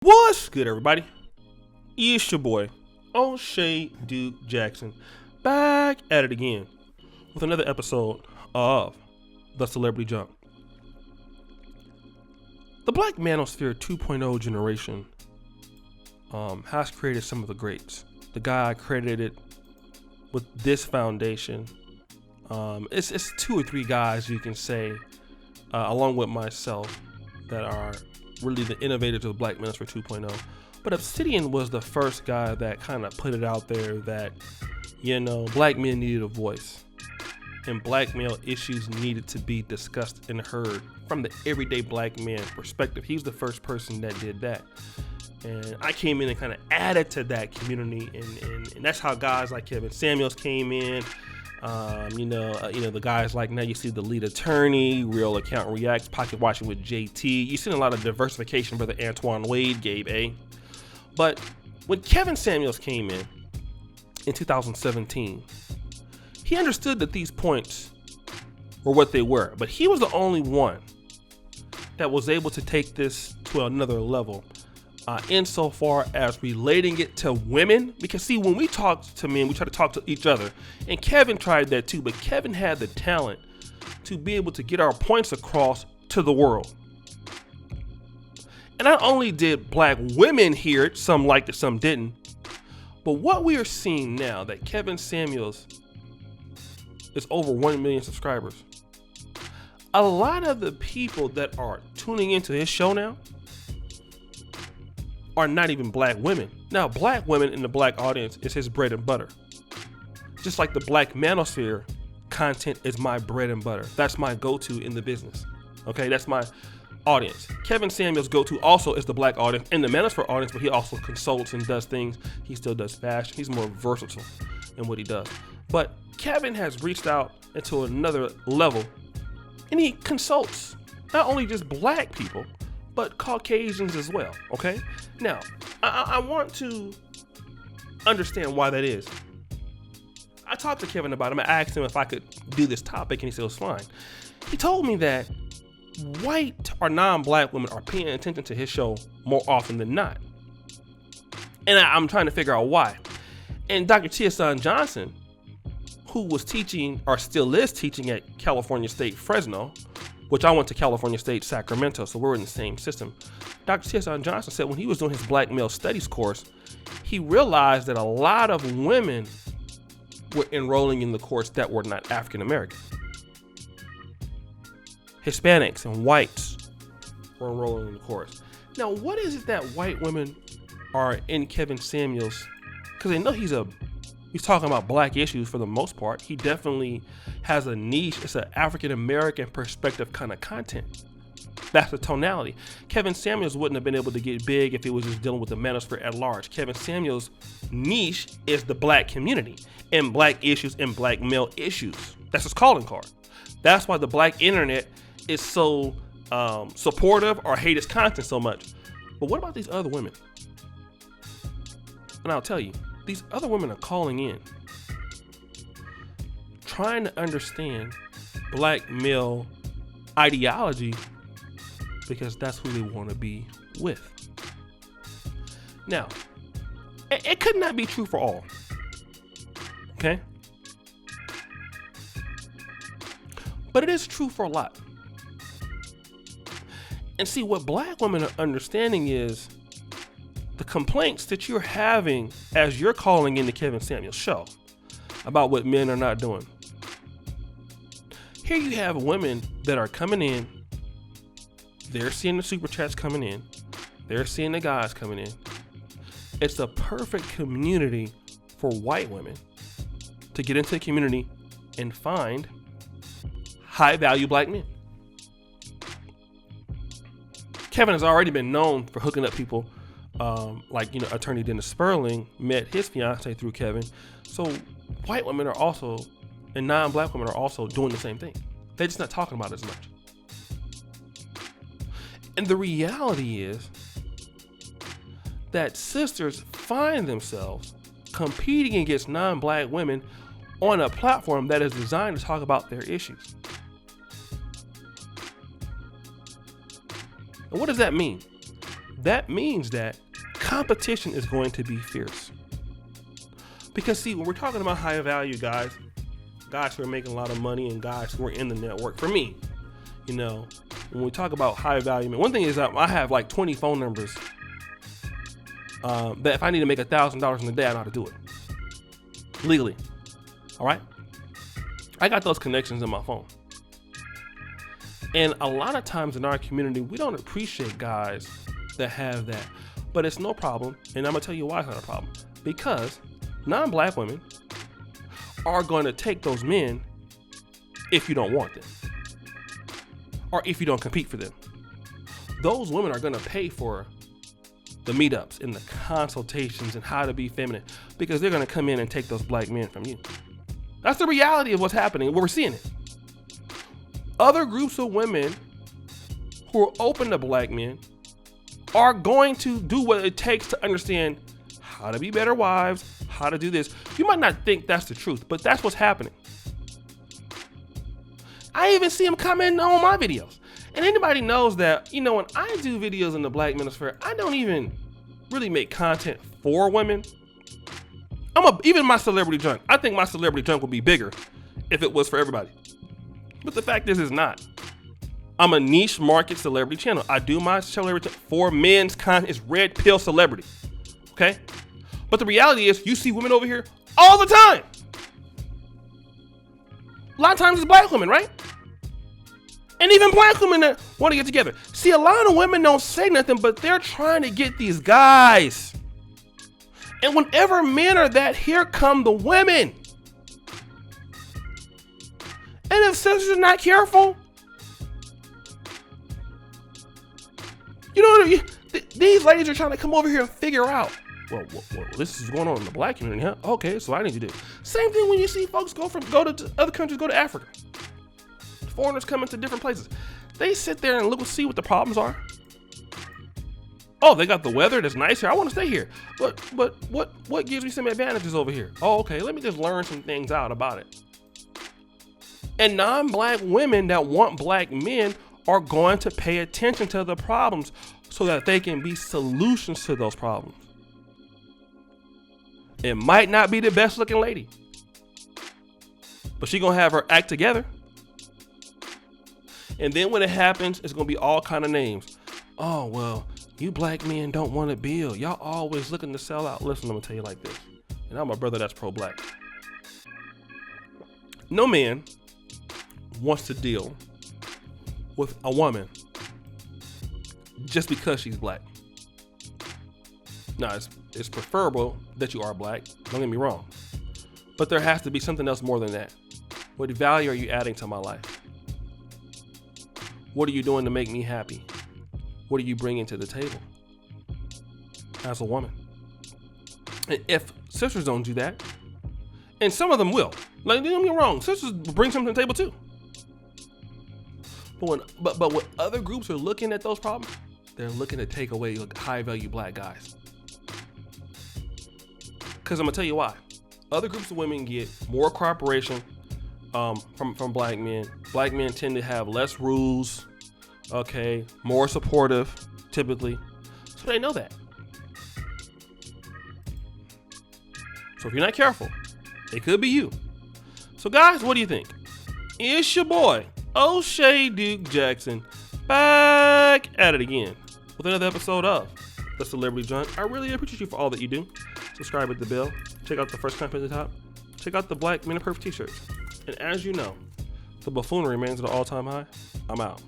What's good, everybody? It's your boy, O'Shea Duke Jackson, back at it again with another episode of The Celebrity Jump. The Black Manosphere 2.0 generation has created some of the greats. The guy I credited with this foundation, it's two or three guys you can say, along with myself, that are really the innovators of Black Manosphere 2.0. But Obsidian was the first guy that kind of put it out there that, black men needed a voice. And black male issues needed to be discussed and heard from the everyday black man perspective. He's the first person that did that. And I came in and kind of added to that community. And that's how guys like Kevin Samuels came in. The guys like now you see the lead attorney, Real Account Reacts, Pocket Watching with JT. You've seen a lot of diversification, brother Antoine Wade, Gabe A. But when Kevin Samuels came in 2017, he understood that these points were what they were, but he was the only one that was able to take this to another level. Insofar as relating it to women, because see, when we talk to men, we try to talk to each other, and Kevin tried that too, but Kevin had the talent to be able to get our points across to the world. And not only did black women hear it, some liked it, some didn't, but what we are seeing now that Kevin Samuels is over 1 million subscribers, a lot of the people that are tuning into his show now are not even black women. Now, black women in the black audience is his bread and butter. Just like the Black Manosphere content is my bread and butter. That's my go-to in the business. Okay, that's my audience. Kevin Samuels' go-to also is the black audience and the Manosphere audience, but he also consults and does things. He still does fashion. He's more versatile in what he does. But Kevin has reached out into another level, and he consults not only just black people, but Caucasians as well, okay? Now, I want to understand why that is. I talked to Kevin about it. I asked him if I could do this topic, and he said it was fine. He told me that white or non-black women are paying attention to his show more often than not. And I'm trying to figure out why. And Dr. Tieson Johnson, who was teaching, or still is teaching at California State Fresno, which I went to California State Sacramento, so we're in the same system. Dr. Tieson Johnson said when he was doing his Black Male Studies course, he realized that a lot of women were enrolling in the course that were not African American. Hispanics and whites were enrolling in the course. Now, what is it that white women are in Kevin Samuels? Because they know he's talking about black issues for the most part. He definitely has a niche. It's an African American perspective kind of content. That's the tonality. Kevin Samuels wouldn't have been able to get big if he was just dealing with the manosphere at large. Kevin Samuels' niche is the black community and black issues and black male issues. That's his calling card. That's why the black internet is so supportive or hate his content so much. But what about these other women? And I'll tell you, these other women are calling in, trying to understand black male ideology because that's who they want to be with. Now, it could not be true for all, okay? But it is true for a lot. And see, what black women are understanding is the complaints that you're having as you're calling into Kevin Samuels' show about what men are not doing. Here you have women that are coming in. They're seeing the super chats coming in. They're seeing the guys coming in. It's a perfect community for white women to get into the community and find high value black men. Kevin has already been known for hooking up people. Attorney Dennis Sperling met his fiance through Kevin. So white women are also, and non-black women are also doing the same thing. They're just not talking about it as much. And the reality is that sisters find themselves competing against non-black women on a platform that is designed to talk about their issues. And what does that mean? that means that competition is going to be fierce. Because see, when we're talking about high value guys who are making a lot of money and guys who are in the network, for me, you know, when we talk about high value, one thing is that I have like 20 phone numbers that if I need to make $1,000 in a day, I know how to do it legally. All right, I got those connections in my phone. And a lot of times in our community, we don't appreciate guys that have that, but it's no problem. And I'm gonna tell you why it's not a problem. Because non-black women are going to take those men if you don't want them, or if you don't compete for them. Those women are going to pay for the meetups and the consultations and how to be feminine, because they're going to come in and take those black men from you. That's the reality of what's happening. We're seeing it. Other groups of women who are open to black men are going to do what it takes to understand how to be better wives, how to do this. You might not think that's the truth, but that's what's happening. I even see them commenting on my videos. And anybody knows that, you know, when I do videos in the Black Manosphere, I don't even really make content for women. Even my celebrity junk. I think my celebrity junk would be bigger if it was for everybody. But the fact is, it's not. I'm a niche market celebrity channel. I do my celebrity for men's content. It's red pill celebrity. Okay? But the reality is, you see women over here all the time. A lot of times it's black women, right? And even black women that want to get together. See, a lot of women don't say nothing, but they're trying to get these guys. And whenever men are that, here come the women. And if sisters are not careful, you know, these ladies are trying to come over here and figure out, well, this is going on in the black community, huh? Okay, so I need to do. Same thing when you see folks go to other countries, go to Africa. Foreigners coming to different places. They sit there and look, see what the problems are. Oh, they got the weather that's nice here. I want to stay here. But what gives me some advantages over here? Oh, okay, let me just learn some things out about it. And non-black women that want black men are going to pay attention to the problems so that they can be solutions to those problems. It might not be the best looking lady, but she gonna have her act together. And then when it happens, it's gonna be all kind of names. Oh, well, you black men don't want to build. Y'all always looking to sell out. Listen, I'm gonna tell you like this. And I'm a brother that's pro-black. No man wants to deal with a woman just because she's black. Now, it's preferable that you are black, don't get me wrong. But there has to be something else more than that. What value are you adding to my life? What are you doing to make me happy? What are you bringing to the table as a woman? And if sisters don't do that, and some of them will, like, don't get me wrong, sisters bring something to the table too. But when other groups are looking at those problems, they're looking to take away high value black guys. Because I'm gonna tell you why. Other groups of women get more cooperation from black men. Black men tend to have less rules, okay, more supportive, typically. So they know that. So if you're not careful, it could be you. So guys, what do you think? It's your boy, O'Shea Duke Jackson, back at it again with another episode of The Celebrity Junk. I really appreciate you for all that you do. Subscribe, hit the bell. Check out the first comment at the top. Check out the Black Men of Perfect t-shirts. And as you know, the buffoonery remains at an all-time high. I'm out.